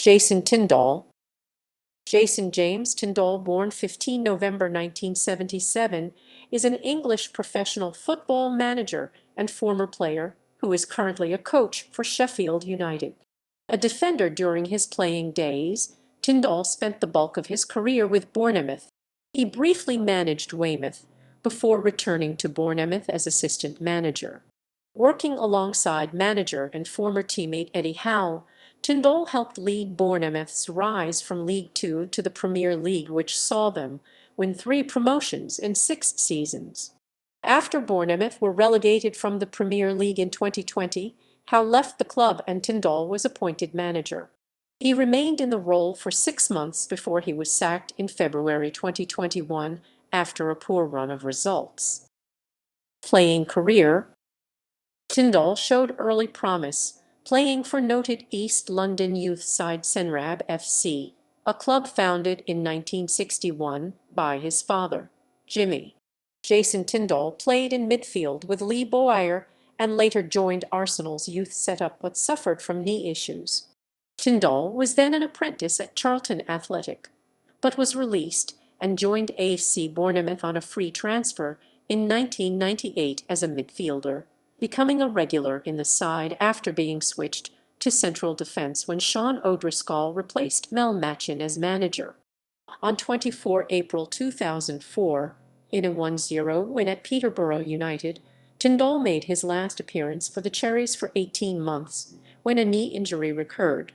Jason Tindall. James Tindall, born 15 November 1977, is an English professional football manager and former player who is currently a coach for Sheffield United. A defender during his playing days, Tindall spent the bulk of his career with Bournemouth. He briefly managed Weymouth before returning to Bournemouth as assistant manager. Working alongside manager and former teammate Eddie Howe, Tindall helped lead Bournemouth's rise from League Two to the Premier League, which saw them win 3 promotions in 6 seasons. After Bournemouth were relegated from the Premier League in 2020, Howe left the club and Tindall was appointed manager. He remained in the role for 6 months before he was sacked in February 2021 after a poor run of results. Playing career. Tindall showed early promise, playing for noted East London youth side Senrab FC, a club founded in 1961 by his father, Jimmy. Jason Tindall played in midfield with Lee Bowyer and later joined Arsenal's youth setup but suffered from knee issues. Tindall was then an apprentice at Charlton Athletic, but was released and joined AFC Bournemouth on a free transfer in 1998 as a midfielder, becoming a regular in the side after being switched to central defence when Sean O'Driscoll replaced Mel Machin as manager. On 24 April 2004, in a 1-0 win at Peterborough United, Tindall made his last appearance for the Cherries for 18 months when a knee injury recurred.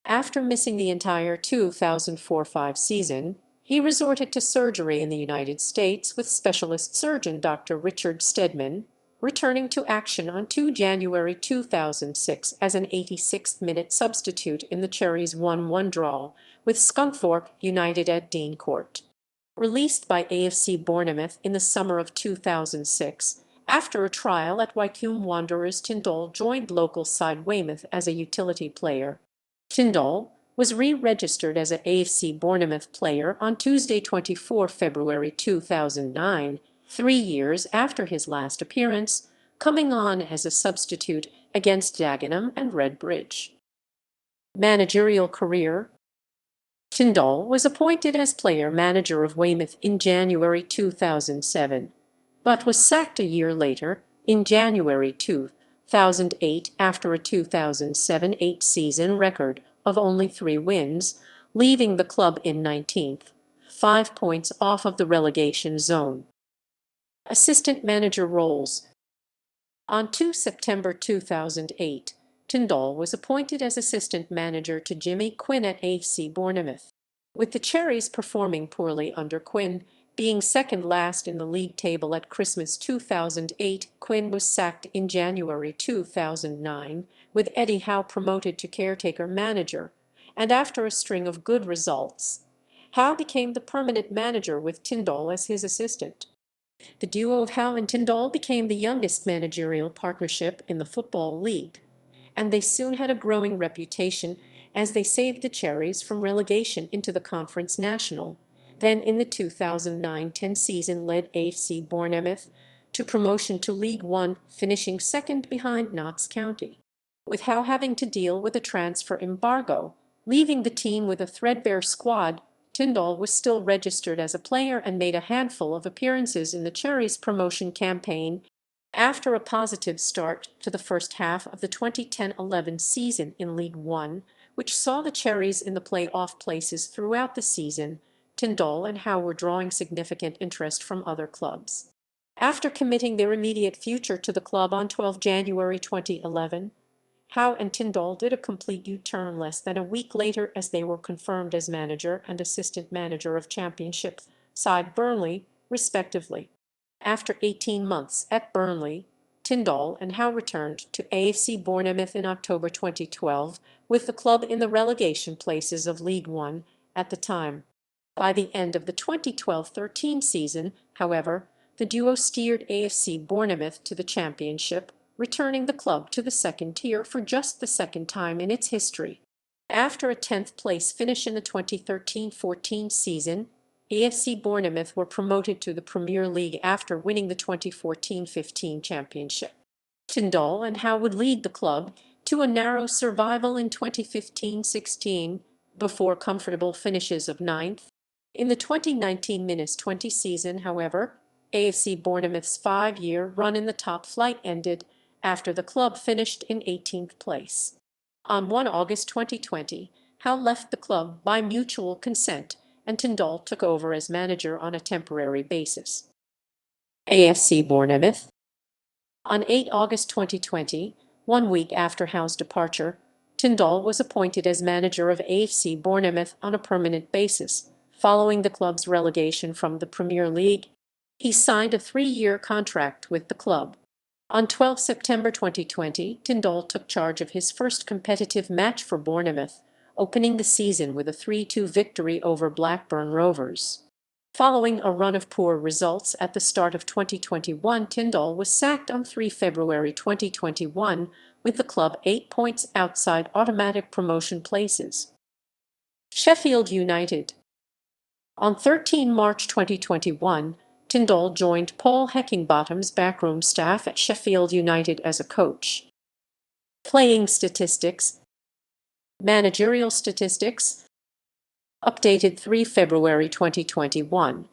After missing the entire 2004-05 season, he resorted to surgery in the United States with specialist surgeon Dr. Richard Stedman, returning to action on 2 January 2006 as an 86th-minute substitute in the Cherries' 1-1 draw with Scunthorpe United at Dean Court. Released by AFC Bournemouth in the summer of 2006, after a trial at Wycombe Wanderers, Tindall joined local side Weymouth as a utility player. Tindall was re-registered as an AFC Bournemouth player on Tuesday, 24 February 2009, 3 years after his last appearance, coming on as a substitute against Dagenham and Redbridge. Managerial career. Tindall was appointed as player-manager of Weymouth in January 2007, but was sacked a year later, in January 2008, after a 2007-08 season record of only 3 wins, leaving the club in 19th, 5 points off of the relegation zone. Assistant manager roles. On 2 September 2008, Tindall was appointed as assistant manager to Jimmy Quinn at AFC Bournemouth. With the Cherries performing poorly under Quinn, being second last in the league table at Christmas 2008, Quinn was sacked in January 2009, with Eddie Howe promoted to caretaker manager, and after a string of good results, Howe became the permanent manager with Tindall as his assistant. The duo of Howe and Tindall became the youngest managerial partnership in the Football League, and they soon had a growing reputation as they saved the Cherries from relegation into the Conference National, then in the 2009-10 season led AFC Bournemouth to promotion to League One, finishing second behind Notts County. With Howe having to deal with a transfer embargo, leaving the team with a threadbare squad, Tindall was still registered as a player and made a handful of appearances in the Cherries' promotion campaign after a positive start to the first half of the 2010-11 season in League One, which saw the Cherries in the play-off places throughout the season. Tindall and Howe were drawing significant interest from other clubs. After committing their immediate future to the club on 12 January 2011, Howe and Tindall did a complete U-turn less than a week later as they were confirmed as manager and assistant manager of Championship side Burnley, respectively. After 18 months at Burnley, Tindall and Howe returned to AFC Bournemouth in October 2012, with the club in the relegation places of League One at the time. By the end of the 2012-13 season, however, the duo steered AFC Bournemouth to the Championship, returning the club to the second tier for just the second time in its history. After a 10th place finish in the 2013-14 season, AFC Bournemouth were promoted to the Premier League after winning the 2014-15 championship. Tindall and Howe would lead the club to a narrow survival in 2015-16, before comfortable finishes of ninth. In the 2019-20 season, however, AFC Bournemouth's 5-year run in the top flight ended after the club finished in 18th place. On 1 August 2020, Howe left the club by mutual consent, and Tindall took over as manager on a temporary basis. AFC Bournemouth. On 8 August 2020, 1 week after Howe's departure, Tindall was appointed as manager of AFC Bournemouth on a permanent basis, following the club's relegation from the Premier League. He signed a 3-year contract with the club. On 12 September 2020, Tindall took charge of his first competitive match for Bournemouth, opening the season with a 3-2 victory over Blackburn Rovers. Following a run of poor results at the start of 2021, Tindall was sacked on 3 February 2021, with the club 8 points outside automatic promotion places. Sheffield United. On 13 March 2021, Tindall joined Paul Heckingbottom's backroom staff at Sheffield United as a coach. Playing statistics. Managerial statistics. Updated 3 February 2021.